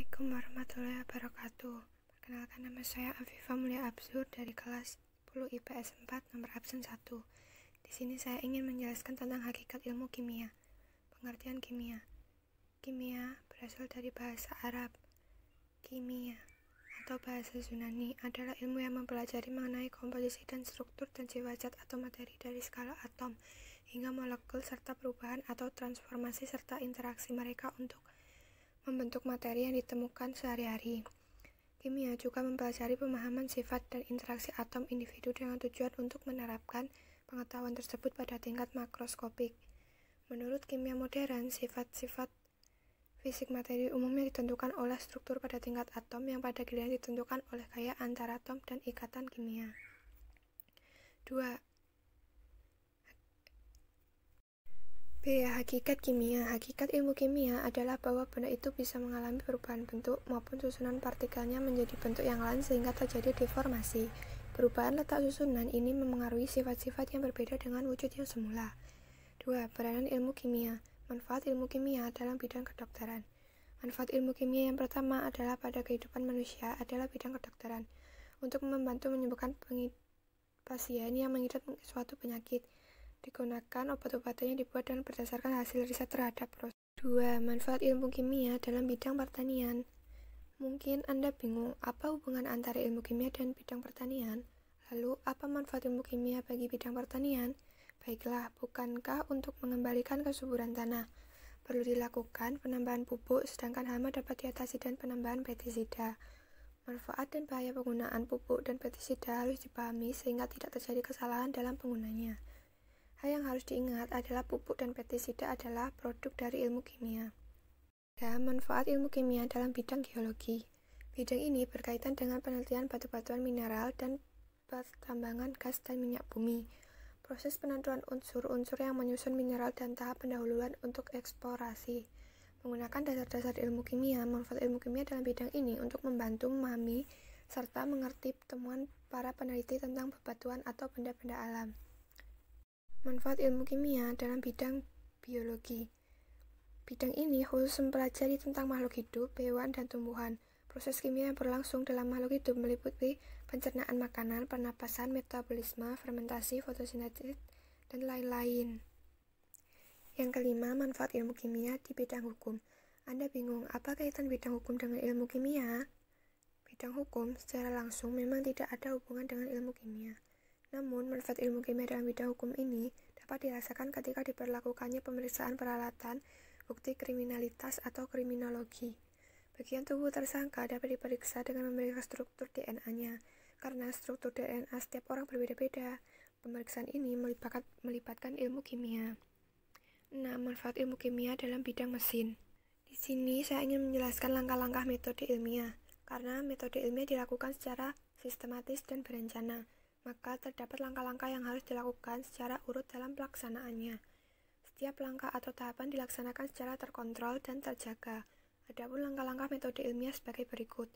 Assalamualaikum warahmatullahi wabarakatuh. Perkenalkan, nama saya Afifa Mulia Absur dari kelas 10 IPS 4 nomor absen 1. Di sini saya ingin menjelaskan tentang hakikat ilmu kimia. Pengertian kimia. Kimia berasal dari bahasa Arab. Kimia atau bahasa Yunani adalah ilmu yang mempelajari mengenai komposisi dan struktur dan sifat zat atau materi dari skala atom hingga molekul serta perubahan atau transformasi serta interaksi mereka untuk membentuk materi yang ditemukan sehari-hari. Kimia juga mempelajari pemahaman sifat dan interaksi atom individu dengan tujuan untuk menerapkan pengetahuan tersebut pada tingkat makroskopik. Menurut kimia modern, sifat-sifat fisik materi umumnya ditentukan oleh struktur pada tingkat atom yang pada giliran ditentukan oleh gaya antar atom dan ikatan kimia. 2. Hakikat kimia. Hakikat ilmu kimia adalah bahwa benda itu bisa mengalami perubahan bentuk maupun susunan partikelnya menjadi bentuk yang lain sehingga terjadi deformasi. Perubahan letak susunan ini memengaruhi sifat-sifat yang berbeda dengan wujud yang semula. 2. Peranan ilmu kimia. Manfaat ilmu kimia dalam bidang kedokteran. Manfaat ilmu kimia yang pertama adalah pada kehidupan manusia adalah bidang kedokteran. Untuk membantu menyembuhkan pasien yang mengidap suatu penyakit. Digunakan obat-obatan yang dibuat dan berdasarkan hasil riset terhadap proses. 2. Manfaat ilmu kimia dalam bidang pertanian. Mungkin Anda bingung, apa hubungan antara ilmu kimia dan bidang pertanian? Lalu, apa manfaat ilmu kimia bagi bidang pertanian? Baiklah, bukankah untuk mengembalikan kesuburan tanah perlu dilakukan penambahan pupuk, sedangkan hama dapat diatasi dengan penambahan pestisida. Manfaat dan bahaya penggunaan pupuk dan pestisida harus dipahami sehingga tidak terjadi kesalahan dalam penggunanya. Hal yang harus diingat adalah pupuk dan pestisida adalah produk dari ilmu kimia. Dan manfaat ilmu kimia dalam bidang geologi. Bidang ini berkaitan dengan penelitian batu-batuan mineral dan pertambangan gas dan minyak bumi. Proses penentuan unsur-unsur yang menyusun mineral dan tahap pendahuluan untuk eksplorasi. Menggunakan dasar-dasar ilmu kimia, manfaat ilmu kimia dalam bidang ini untuk membantu memahami serta mengerti temuan para peneliti tentang bebatuan atau benda-benda alam. Manfaat ilmu kimia dalam bidang biologi. Bidang ini khusus mempelajari tentang makhluk hidup, hewan, dan tumbuhan. Proses kimia yang berlangsung dalam makhluk hidup meliputi pencernaan makanan, pernapasan, metabolisme, fermentasi, fotosintesis, dan lain-lain. Yang kelima, manfaat ilmu kimia di bidang hukum. Anda bingung, apa kaitan bidang hukum dengan ilmu kimia? Bidang hukum secara langsung memang tidak ada hubungan dengan ilmu kimia. Namun, manfaat ilmu kimia dalam bidang hukum ini dapat dirasakan ketika diperlakukannya pemeriksaan peralatan bukti kriminalitas atau kriminologi. Bagian tubuh tersangka dapat diperiksa dengan memeriksa struktur DNA-nya. Karena struktur DNA setiap orang berbeda-beda, pemeriksaan ini melibatkan ilmu kimia. 6. Manfaat ilmu kimia dalam bidang mesin. Di sini saya ingin menjelaskan langkah-langkah metode ilmiah. Karena metode ilmiah dilakukan secara sistematis dan berencana, maka terdapat langkah-langkah yang harus dilakukan secara urut dalam pelaksanaannya. Setiap langkah atau tahapan dilaksanakan secara terkontrol dan terjaga. Adapun langkah-langkah metode ilmiah sebagai berikut.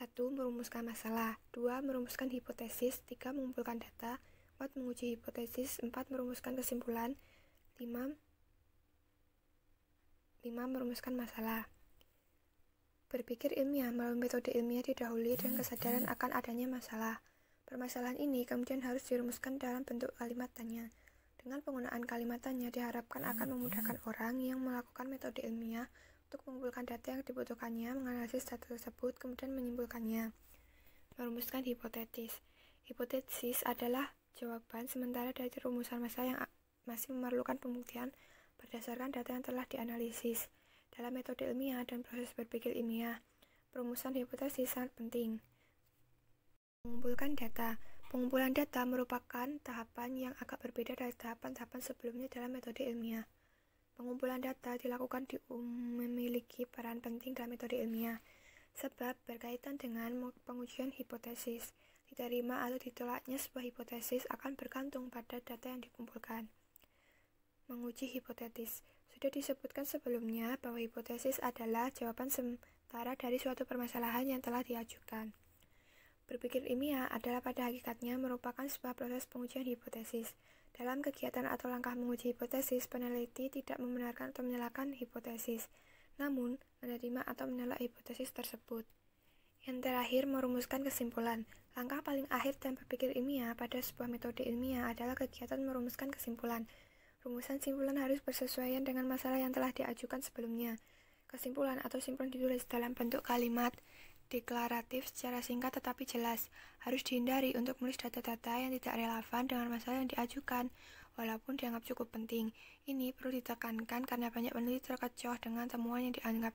1. Merumuskan masalah. 2. Merumuskan hipotesis. 3. Mengumpulkan data. 4. Menguji hipotesis. 4. Merumuskan kesimpulan. 5. Merumuskan masalah. Berpikir ilmiah melalui metode ilmiah didahului dengan kesadaran akan adanya masalah. Permasalahan ini kemudian harus dirumuskan dalam bentuk kalimat tanya. Dengan penggunaan kalimat tanya diharapkan akan memudahkan orang yang melakukan metode ilmiah untuk mengumpulkan data yang dibutuhkannya, menganalisis data tersebut, kemudian menyimpulkannya. Merumuskan hipotesis. Hipotesis adalah jawaban sementara dari rumusan masalah yang masih memerlukan pembuktian berdasarkan data yang telah dianalisis. Dalam metode ilmiah dan proses berpikir ilmiah, perumusan hipotesis sangat penting. Mengumpulkan data. Pengumpulan data merupakan tahapan yang agak berbeda dari tahapan-tahapan sebelumnya dalam metode ilmiah. Pengumpulan data dilakukan memiliki peran penting dalam metode ilmiah, sebab berkaitan dengan pengujian hipotesis. Diterima atau ditolaknya sebuah hipotesis akan bergantung pada data yang dikumpulkan. Menguji hipotesis. Sudah disebutkan sebelumnya bahwa hipotesis adalah jawaban sementara dari suatu permasalahan yang telah diajukan. Berpikir ilmiah adalah pada hakikatnya merupakan sebuah proses pengujian hipotesis. Dalam kegiatan atau langkah menguji hipotesis, peneliti tidak membenarkan atau menyalahkan hipotesis. Namun, menerima atau menolak hipotesis tersebut. Yang terakhir, merumuskan kesimpulan. Langkah paling akhir dalam berpikir ilmiah pada sebuah metode ilmiah adalah kegiatan merumuskan kesimpulan. Rumusan simpulan harus bersesuaian dengan masalah yang telah diajukan sebelumnya. Kesimpulan atau simpulan ditulis dalam bentuk kalimat deklaratif secara singkat tetapi jelas. Harus dihindari untuk menulis data-data yang tidak relevan dengan masalah yang diajukan, walaupun dianggap cukup penting. Ini perlu ditekankan karena banyak peneliti terkecoh dengan temuan yang dianggap